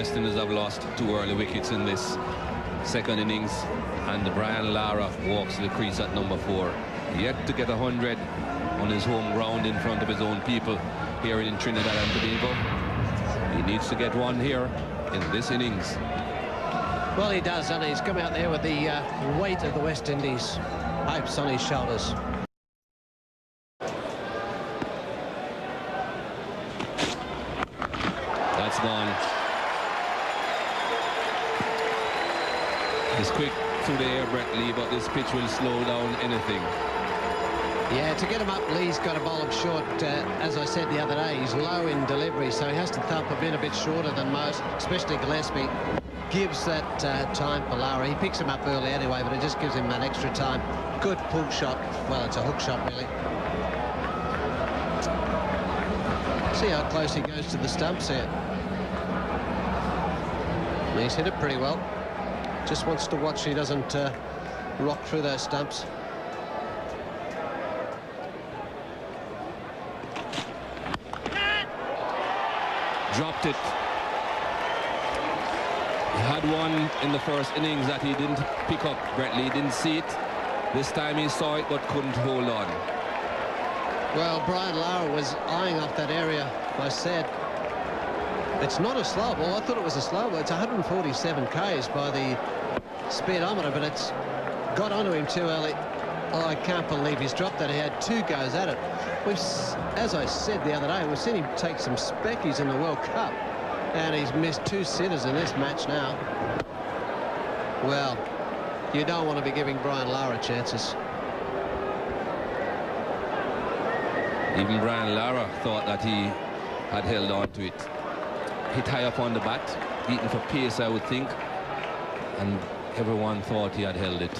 West Indies have lost 2 early wickets in this second innings, and Brian Lara walks to the crease at number 4. Yet to get 100 on his home ground in front of his own people here in Trinidad and Tobago. He needs to get one here in this innings. Well, he does, and he's come out there with the weight of the West Indies hopes on his shoulders. That's gone. He's quick through the air, Brett Lee, but this pitch will slow down anything. Yeah, to get him up, Lee's got to bowl him short. As I said the other day, he's low in delivery, so he has to thump a bit shorter than most, especially Gillespie. Gives that time for Lara. He picks him up early anyway, but it just gives him that extra time. Good pull shot. Well, it's a hook shot, really. See how close he goes to the stumps here. He's hit it pretty well. Just wants to watch he doesn't rock through those stumps. Dropped it. He had one in the first innings that he didn't pick up. Brett Lee didn't see it. This time he saw it but couldn't hold on. Well, Brian Lara was eyeing off that area. I said it's not a slow ball. I thought it was a slow ball. It's 147 k's by the speedometer, but it's got onto him too early. Oh, I can't believe he's dropped that. He had 2 goes at it. As I said the other day, we've seen him take some speckies in the World Cup, and he's missed 2 sitters in this match now. Well, you don't want to be giving Brian Lara chances. Even Brian Lara thought that he had held on to it. Hit high up on the bat, beaten for pace, I would think, and everyone thought he had held it.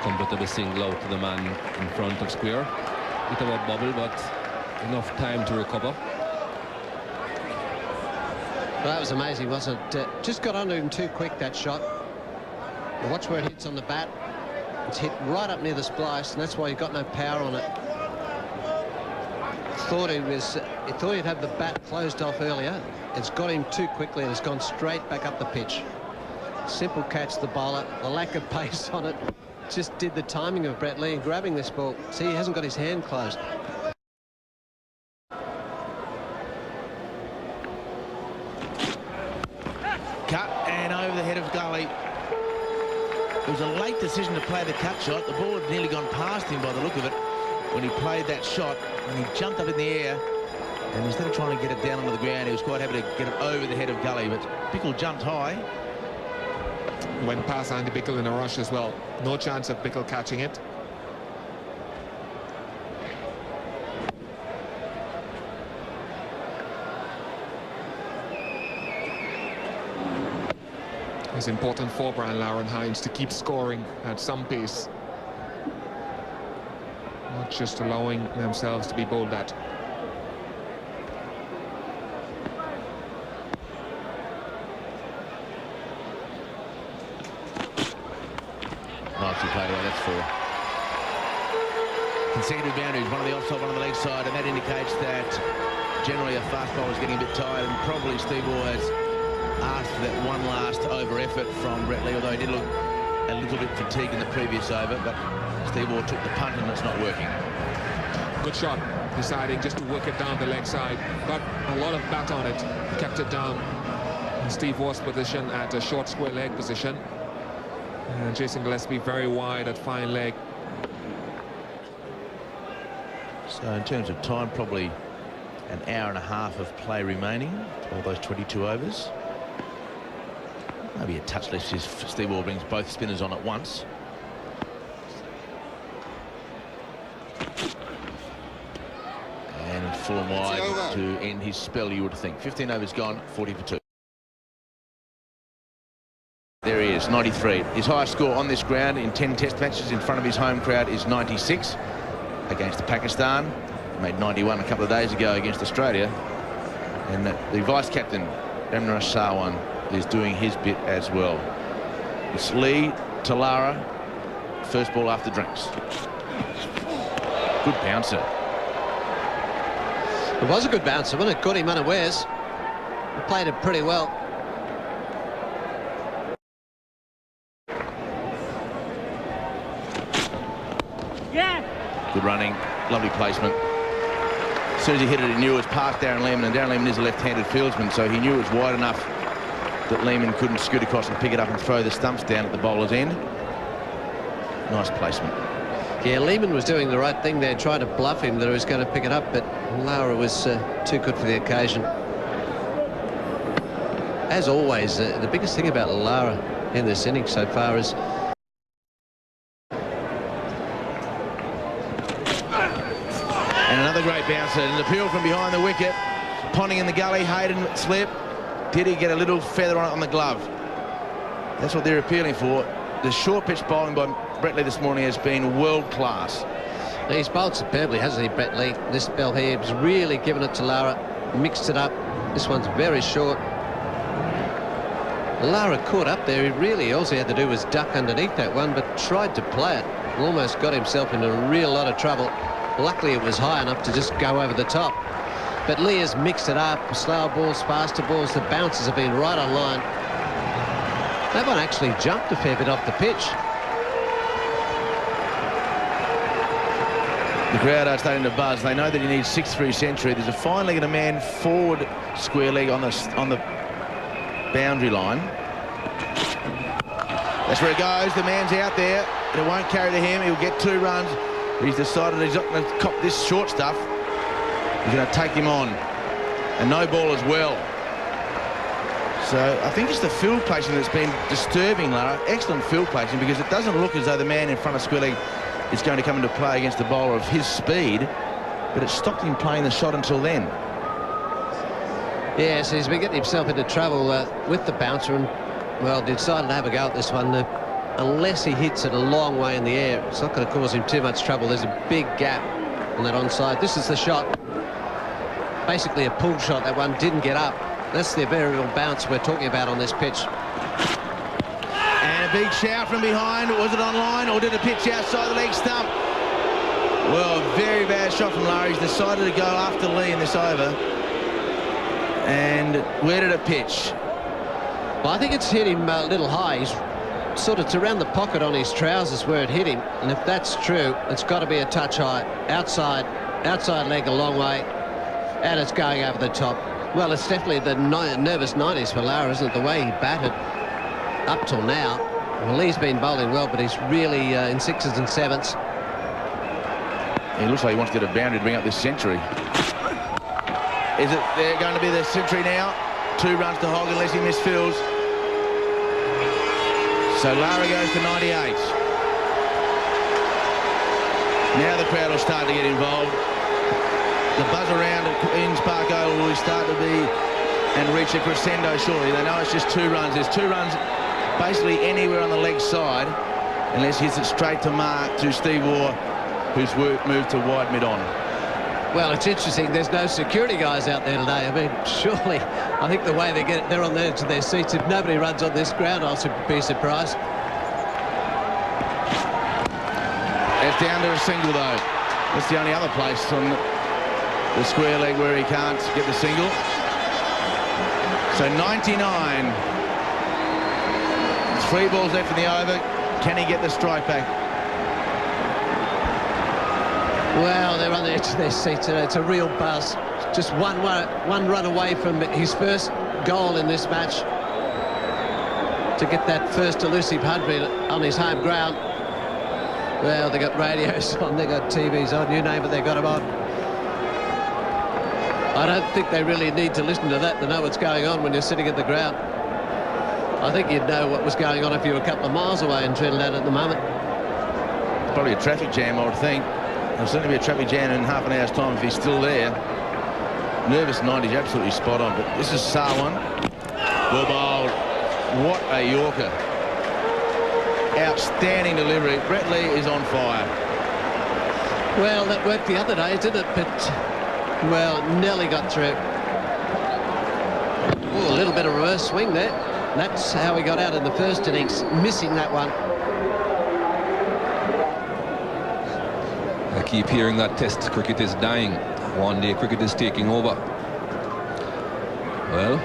Comfortable single out to the man in front of square. Bit of a bubble, but enough time to recover. Well, that was amazing, wasn't it? Just got under him too quick, that shot. But watch where it hits on the bat. It's hit right up near the splice, and that's why he got no power on it. He thought he'd have the bat closed off earlier. It's got him too quickly, and it's gone straight back up the pitch. Simple catch, the bowler. The lack of pace on it just did the timing of Brett Lee grabbing this ball. See, he hasn't got his hand closed. Cut and over the head of Gully. It was a late decision to play the cut shot. The ball had nearly gone past him by the look of it when he played that shot, and he jumped up in the air, and instead of trying to get it down onto the ground, he was quite happy to get it over the head of Gully, but Bickle jumped high. Went past Andy Bickle in a rush as well. No chance of Bickle catching it. It's important for Brian Lara and Hines to keep scoring at some pace, not just allowing themselves to be bowled at. Nicely played away, that's 4. Consecutive boundaries, one on the offside, one on the leg side, and that indicates that generally a fast bowler is getting a bit tired, and probably Steve Waugh has asked for that one last over effort from Brett Lee, although he did look a little bit fatigued in the previous over, but Steve Waugh took the punt and it's not working. Good shot, deciding just to work it down the leg side. Got a lot of bat on it, kept it down in Steve Waugh's position at a short square leg position. And Jason Gillespie very wide at fine leg. So in terms of time, probably an hour and a half of play remaining, all those 22 overs. Maybe a touch less if Steve Waugh brings both spinners on at once. And full and wide to end his spell, you would think. 15 overs gone, 40 for 2. There he is, 93. His highest score on this ground in 10 test matches in front of his home crowd is 96 against Pakistan. He made 91 a couple of days ago against Australia. And the vice-captain, Emrah Sarwan, is doing his bit as well. It's Lee to Lara. First ball after drinks. Good bouncer. It was a good bouncer, wasn't it? Got him unawares. Played it pretty well. Good running, lovely placement. As soon as he hit it, he knew it was past Darren Lehman, and Darren Lehman is a left-handed fieldsman, so he knew it was wide enough that Lehman couldn't scoot across and pick it up and throw the stumps down at the bowler's end. Nice placement. Yeah, Lehman was doing the right thing there, trying to bluff him that he was going to pick it up, but Lara was too good for the occasion. As always, the biggest thing about Lara in this innings so far is and another great bouncer, an appeal from behind the wicket. Ponding in the gully, Hayden slip. Did he get a little feather on it on the glove? That's what they're appealing for. The short pitch bowling by Brett Lee this morning has been world class. He's bowled superbly, hasn't he, Brett Lee? This spell here, he's really given it to Lara, mixed it up. This one's very short. Lara caught up there. All he had to do was duck underneath that one, but tried to play it. Almost got himself into a real lot of trouble. Luckily, it was high enough to just go over the top. But Lee has mixed it up. Slower balls, faster balls. The bounces have been right on line. That one actually jumped a fair bit off the pitch. The crowd are starting to buzz. They know that he needs 6 for his century. There's a fine leg and a man forward square leg on the boundary line. That's where it goes. The man's out there. It won't carry to him. He'll get 2 runs. He's decided he's not going to cop this short stuff. He's going to take him on. And no ball as well. So I think it's the field placing that's been disturbing Lara. Excellent field placing, because it doesn't look as though the man in front of square leg is going to come into play against the bowler of his speed, but it stopped him playing the shot until then. Yes, he's been getting himself into trouble with the bouncer, and, well, decided to have a go at this one. Unless he hits it a long way in the air, it's not going to cause him too much trouble. There's a big gap on that onside. This is the shot. Basically a pull shot. That one didn't get up. That's the variable bounce we're talking about on this pitch. And a big shout from behind. Was it on line, or did it pitch outside the leg stump? Well, very bad shot from Lara. He's decided to go after Lee in this over. And where did it pitch? Well, I think it's hit him a little high. He's sort of around the pocket on his trousers where it hit him. And if that's true, it's got to be a touch high. Outside leg a long way. And it's going over the top. Well, it's definitely the nervous 90s for Lara, isn't it? The way he batted up till now. Well, Lee's been bowling well, but he's really in 6s and 7s. He looks like he wants to get a boundary to bring up this century. Is it they're going to be the century now? 2 runs to Hogg unless he misfields. So Lara goes to 98. Now the crowd will start to get involved. The buzz around at Queen's Park Oval will start to be and reach a crescendo shortly. They know it's just 2 runs. There's 2 runs basically anywhere on the leg side, unless he hits it straight to mark to Steve Waugh, who's moved to wide mid-on. Well, it's interesting. There's no security guys out there today. I mean, surely, I think the way they're on the edge of their seats. If nobody runs on this ground, I'll be surprised. It's down to a single, though. That's the only other place on the square leg where he can't get the single. So 99. 3 balls left in the over. Can he get the strike back? Well, they're on the edge of their seats. It's a real buzz. Just one run away from his first goal in this match to get that first elusive 100 on his home ground. Well, they got radios on, they got TVs on, you name it, they got them on. I don't think they really need to listen to that to know what's going on when you're sitting at the ground. I think you'd know what was going on if you were a couple of miles away in Trinidad at the moment. Probably a traffic jam, I would think. There'll certainly be a traffic jam in half an hour's time if he's still there. Nervous 90's absolutely spot on, but this is Sarwan. Well bowled. What a Yorker. Outstanding delivery. Brett Lee is on fire. Well, that worked the other day, didn't it? But, well, Nelly got through. Ooh, a little bit of reverse swing there. That's how he got out in the first innings, missing that one. I keep hearing that Test cricket is dying. One day cricket is taking over. Well,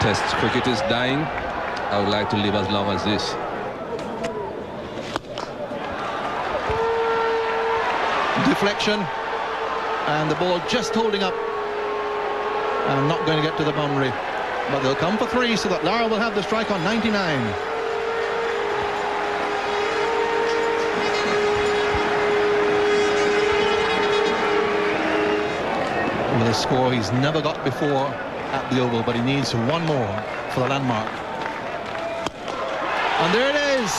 Test cricket is dying. I would like to live as long as this. Deflection, and the ball just holding up and not going to get to the boundary, but they'll come for 3, so that Lara will have the strike on 99. With a score he's never got before at the Oval, but he needs one more for the landmark. And there it is.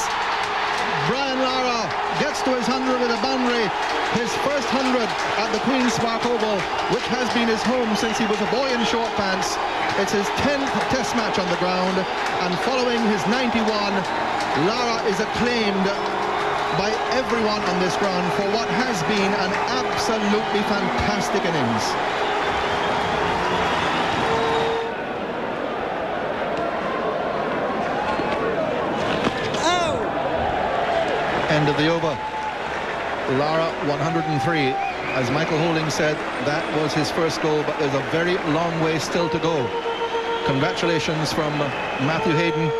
Brian Lara gets to his 100 with a boundary. His first 100 at the Queen's Park Oval, which has been his home since he was a boy in short pants. It's his 10th test match on the ground, and following his 91, Lara is acclaimed by everyone on this ground for what has been an absolutely fantastic innings. End of the over. Lara 103. As Michael Holding said, that was his first goal, but there's a very long way still to go. Congratulations from Matthew Hayden.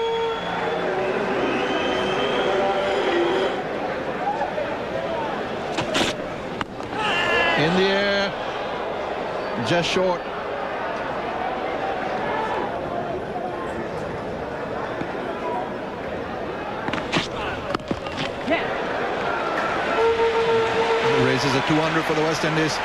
In the air, just short. Raises a 200 for the West Indies.